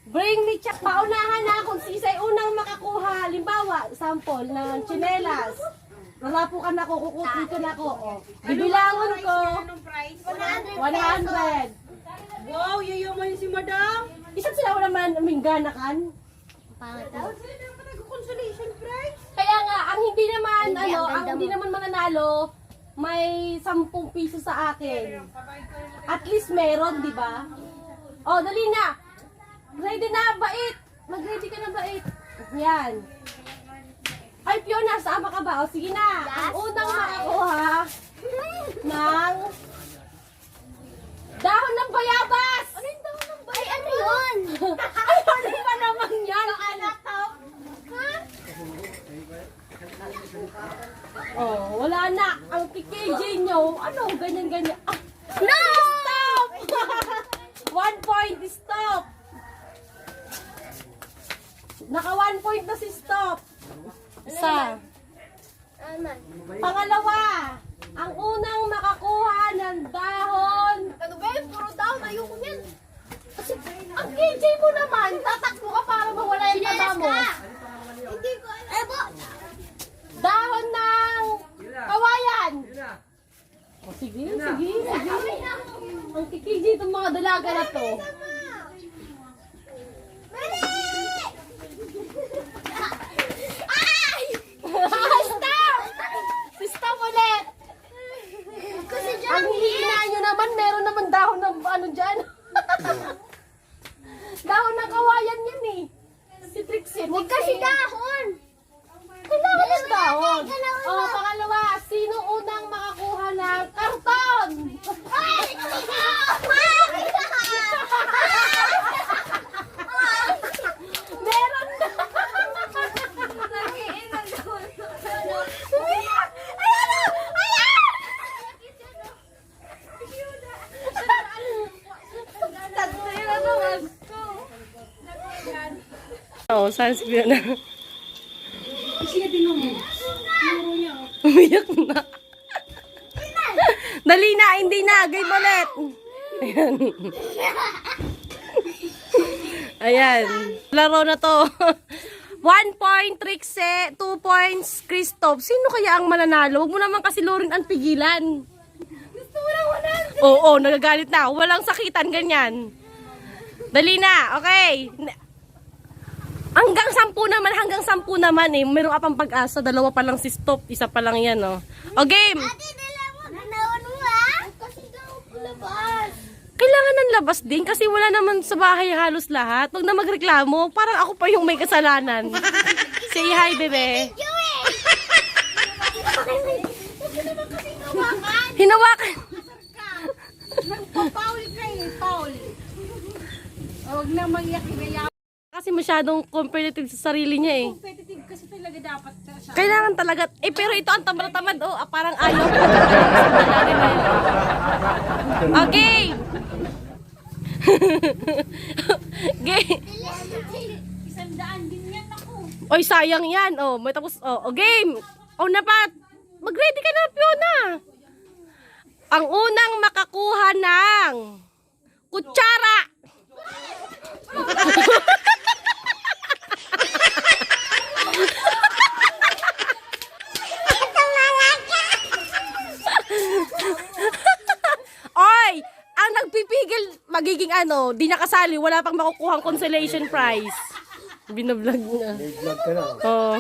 Bring me check. Paunahan na kung sisay unang makakuha. Halimbawa, sample ng tsinelas. Narapukan ako, kukutin ko na ako. Oh. Bibilangon ko. 100. Wow, yayaman si madam. Isang sila ko naman mingganakan. Consolation prize. Kaya nga, ang hindi naman, ang hindi naman mananalo, may 10 piso sa akin. At least meron, di ba? Oh, dali na. Ready na, bait. Mag-ready ka na, bait. Yan. Ay, Fiona, sama ka ba? O, sige na. Ang unang makakuha ng dahon ng bayabas. Ano yung dahon ng bayabas? Ay, ano yun? Ay, ano pa naman yan? Anak to. Ha? Oh, wala na. Ang KJ nyo, ano, ganyan-ganyan. Ah, no! Stop! 1 point, stop. Naka 1 point na si stop. Isa. Pangalawa, ang unang makakuha ng dahon. Ano ba yun? Puro dahon. Ayoko yan. Kasi ang KJ mo naman, tatakbo ka para mawala yung taba mo. Hindi ko alam. Dahon ng kawayan. O sige, sige, sige. Ang KJ itong mga dalaga na to. Stop! Stop ulit! Ang hihina nyo naman, meron naman dahon ng ano dyan. Dahon ng kawayan yan eh. Si Trixie. Huwag kasi dahon! Kailangan ng dahon. O, pangalawa, sino unang makakuha ng karton? Meron na! Oo, saan si Fiona? Umiyak na. Dali na, hindi na. Game ulit. Ayan. Ayan. Laro na to. 1 point Trixie, 2 points Christoph. Sino kaya ang mananalo? Huwag mo naman kasi lurin ang pigilan. Gusto mo lang 100. Oo, nagagalit na. Walang sakitan, ganyan. Dali na, okay. Hanggang 10 naman eh. Meron ka pang pag-asa. 2 pa lang si stop. 1 pa lang yan, oh. O, game! Ate, dala mo. Nanawan mo, ha? Kasi daw labas. Kailangan ng labas din kasi wala naman sa bahay halos lahat. Huwag na magreklamo. Parang ako pa yung may kasalanan. Say hi, bebe. Hinawakan. Nagpapaul kayo, Paul. Huwag na mag-iyak-iyak. Kasi masyadong competitive sa sarili niya eh. Competitive kasi talaga dapat siya. Kailangan talaga. Eh pero ito ang tamad-tamad. Oh, parang ayaw. Okay. Game. 100 din yan ako. Oy, sayang yan. Oh, may tapos. Oh, game. Oh, napat. Mag-ready ka na, Fiona. Ang unang makakuha ng kutsara. Oy, ang nagpipigil magiging ano, di nakasali, wala pang makukuhang consolation prize. Binablog na. Vlog ka na. Oh.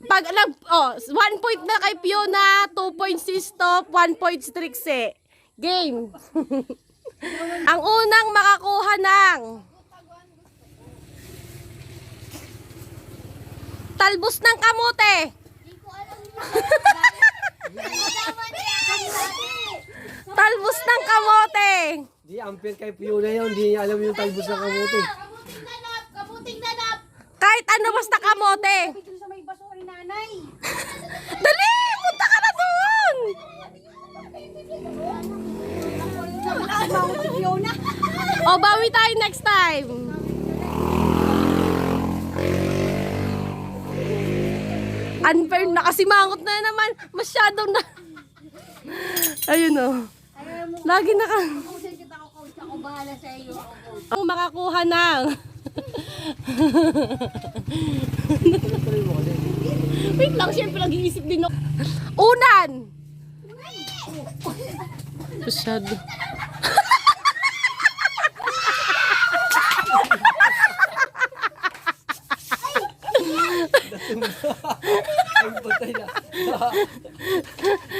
Pag 1 point na kay Fiona, 2 points si Stop, 1 point si Trixie. Game. Ang unang makakuha ng talbos ng kamote. Talbos ng kamote. Di, ampere kay Fiona yun. Di niya alam yung talbos ng kamote. Kamuting nanap. Kahit ano basta kamote. Dito sa may baso ni nanay. Dali! Punta ka na doon! Bawal si Fiona. O, bawi tayo next time. Unfair na kasi mangot na naman. Masyado na. Ayun o. Lagi na ka. Kasi kita ko coach ako ba? bahala sa iyo. Ang makakuha ng... Wait lang, siyempre nag-iisip din ako. Unan! Masyado. Ay, patay na.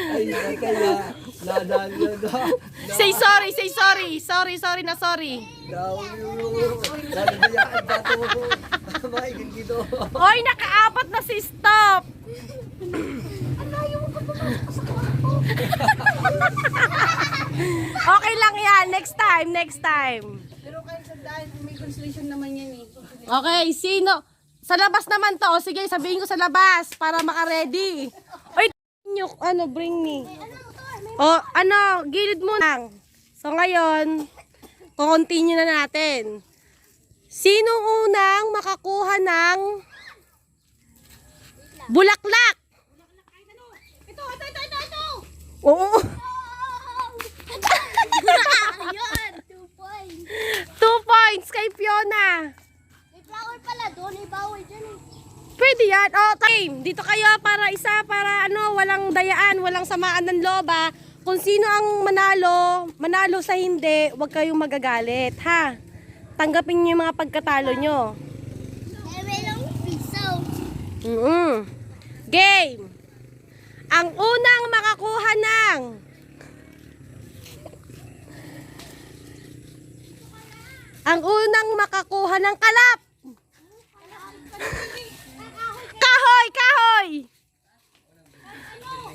Ay, patay na. Nadaan na. Say sorry, say sorry. Sorry na sorry. Nadayakan ka to. Maigin dito. Oy, nakaapat na si Stop. Okay lang yan. Next time. Pero kahit sa dahil may constellation naman yan eh. Okay, sino? Sa labas naman to. O, sige, sabihin ko sa labas para maka-ready. Oy, nyo, bring me. O, gilid mo lang. So, ngayon, continue na natin. Sino unang makakuha ng bulaklak? Ito! Oo. Ayun, 2 points. 2 points kay Fiona. May flower pala doon, may bawal dyan eh. Pwede yan. Okay, dito kayo para walang dayaan, walang samaan ng loob ha. Kung sino ang manalo sa hindi, huwag kayong magagalit ha. Tanggapin niyo yung mga pagkatalo nyo. Eh, may lang piso. Game. Ang unang makakuha ng kalap. Kahoy!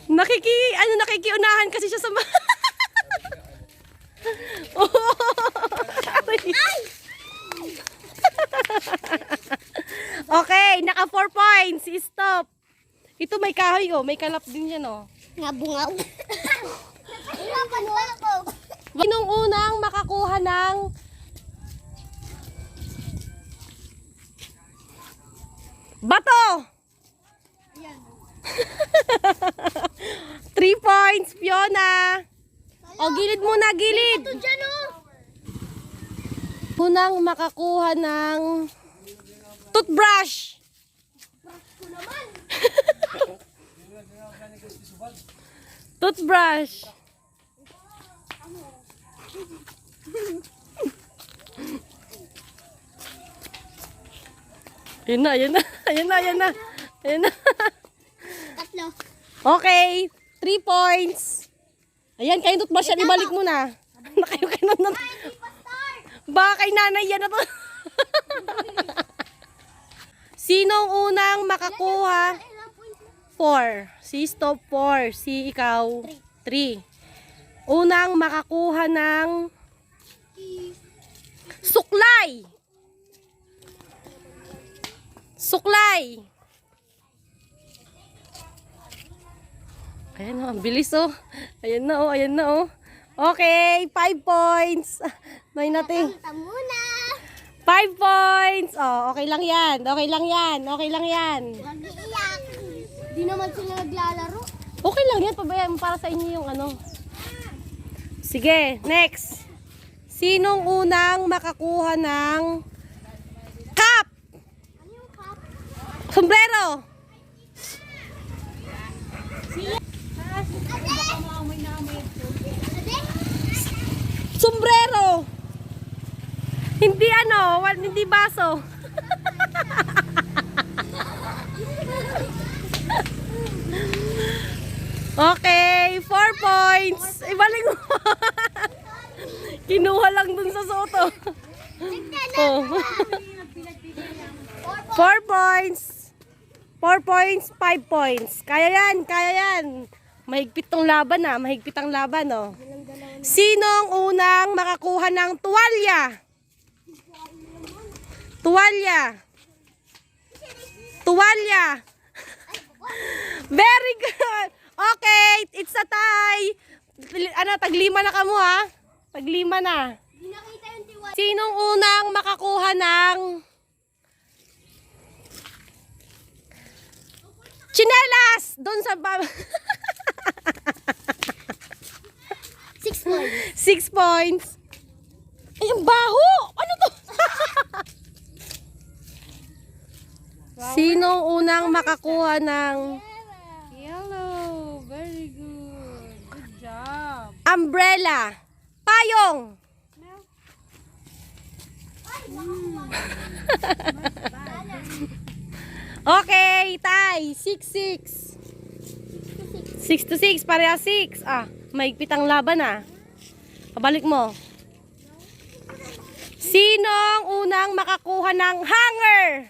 Nakikiunahan kasi siya sa Okay, naka 4 points. Stop. Ito may kahoy may kalap din yan Ngabungaw. Hirapan mo ako. Sinong unang makakuha ng bato? 3 points, Fiona. O, gilid muna, gilid. Ito dyan oh. Unang makakuha ng toothbrush. Ko naman. Toothbrush. Ayan na. Tatlo. Okay, 3 points. Ayan, kayo toothbrush yan, ibalik mo na. Nakayo kayo na. Baka kay nanay yan na to. Sinong unang makakuha? 4. Si Stop 4. Si ikaw 3. Unang makakuha ng suklay. Ayan ang bilis Ayan na Okay, 5 points. May natin. Kanta muna. 5 points. Okay lang yan. Mag-iiyak. Di naman sila naglalaro. Okay lang yan. Pabayaan mo para sa inyo yung Sige, next. Sinong unang makakuha ng cup? Ano yung cup? Sombrero. Sombrero. Hindi hindi baso. Okay, 4 points. Ibalik mo. Kinuha lang dun sa soto. 4 points. 4 points, 5 points. Kaya yan. Mahigpit ang laban Sinong unang makakuha ng tuwalya? Very good. Okay, it's a tie. Taglima na kamo ha. Taglima na. Di nakita yung tiwala. Sinong unang makakuha ng tsinelas? Doon sa 6 points. 6 points. Ay, ang baho! Ano to? Sino unang makakuha ng Yellow. Very good. Good job. umbrella? Payong! Okay, tay. 6-6. 6-6, pareha 6. Ah, maigpit ang laban ah. Pabalik mo. Sinong unang makakuha ng hanger?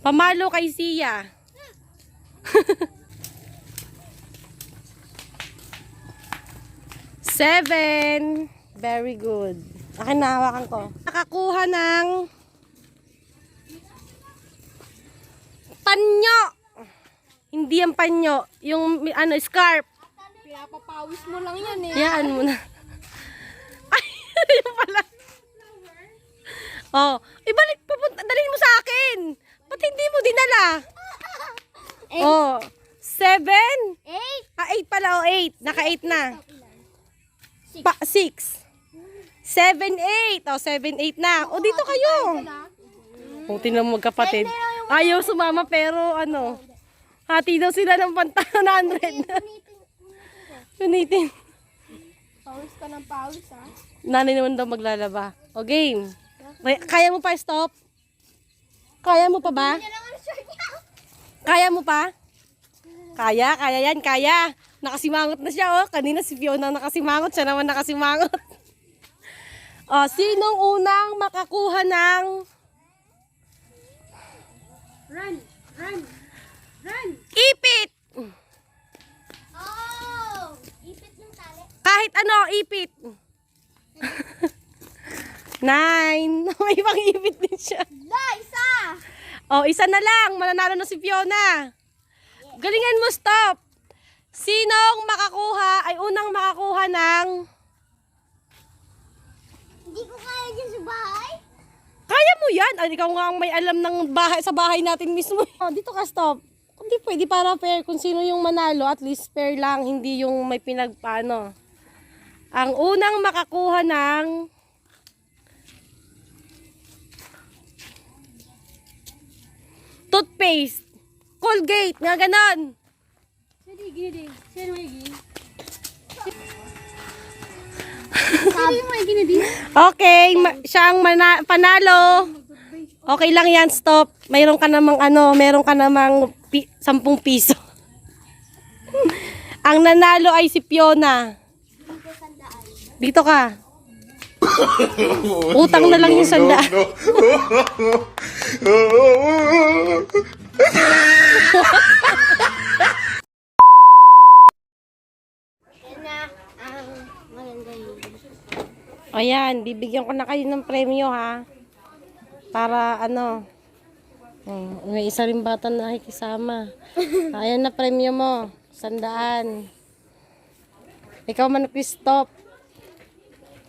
Pamalo kay Sia. Seven. Very good. Akin na, hawakan ko. Nakakuha ng panyo. Hindi yung panyo. Yung ano, scarf. Pinapapawis mo lang yan eh. Yan mo na. Ay, yun pala. Oh, ibalik, dalhin mo sa akin. Ba't hindi mo dinala? Oh, 7? 8. Ah, 8 pala, oh, 8. Naka 8 na. 6. 7, 8. Oh, 7, 8 na. Oh, dito kayo. Oh, tingnan mo magkapatid. Ayaw sumama pero ano, hati daw sila ng 100. Punitin. Pawis ka ng pawis ha. Nanay naman daw maglalaba. O, game. Kaya mo pa stop? Kaya mo pa ba? Kaya mo pa? Kaya yan, kaya. Nakasimangot na siya, oh. Kanina si Fiona nakasimangot, siya naman nakasimangot. Oh, sinong unang makakuha ng Run. Run. Run. ipit? Oh! Ipit ng tali. Kahit ano, ipit. 9. May pang ipit din siya. Isa! Oh, isa na lang. Mananalo na si Fiona. Galingan mo, stop. Sinong makakuha, ay unang makakuha ng... Hindi ko kaya dyan sa bahay. Kaya mo yan. Ay, ikaw nga ang may alam ng bahay, sa bahay natin mismo. Oh, dito ka, stop. Hindi pwede para fair. Kung sino yung manalo, at least fair lang. Hindi yung may pinagpaano. Ang unang makakuha ng... toothpaste. Colgate. Nga ganon. Sige, gini. Sino may gini? Sino may gini din? Okay, siya ang panalo. Okay lang yan, stop. Mayroon ka namang 10 piso. Ang nanalo ay si Fiona. Dito ka. Utang na lang yung 100. Yan na ang maganda yun. Ayan, bibigyan ko na kayo ng premyo ha. Para ano. May isa rin bata na nakikisama. Ayan na premyo mo. 100. Ikaw man stop.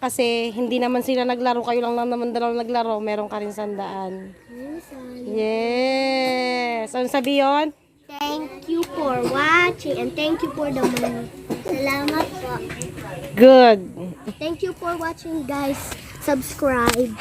Kasi hindi naman sila naglaro. Kayo lang naman dalawa naglaro. Meron ka rin 100. Yes. Ano sabi yun? Thank you for watching and thank you for the money. Salamat po. Good. Thank you for watching, guys. Subscribe.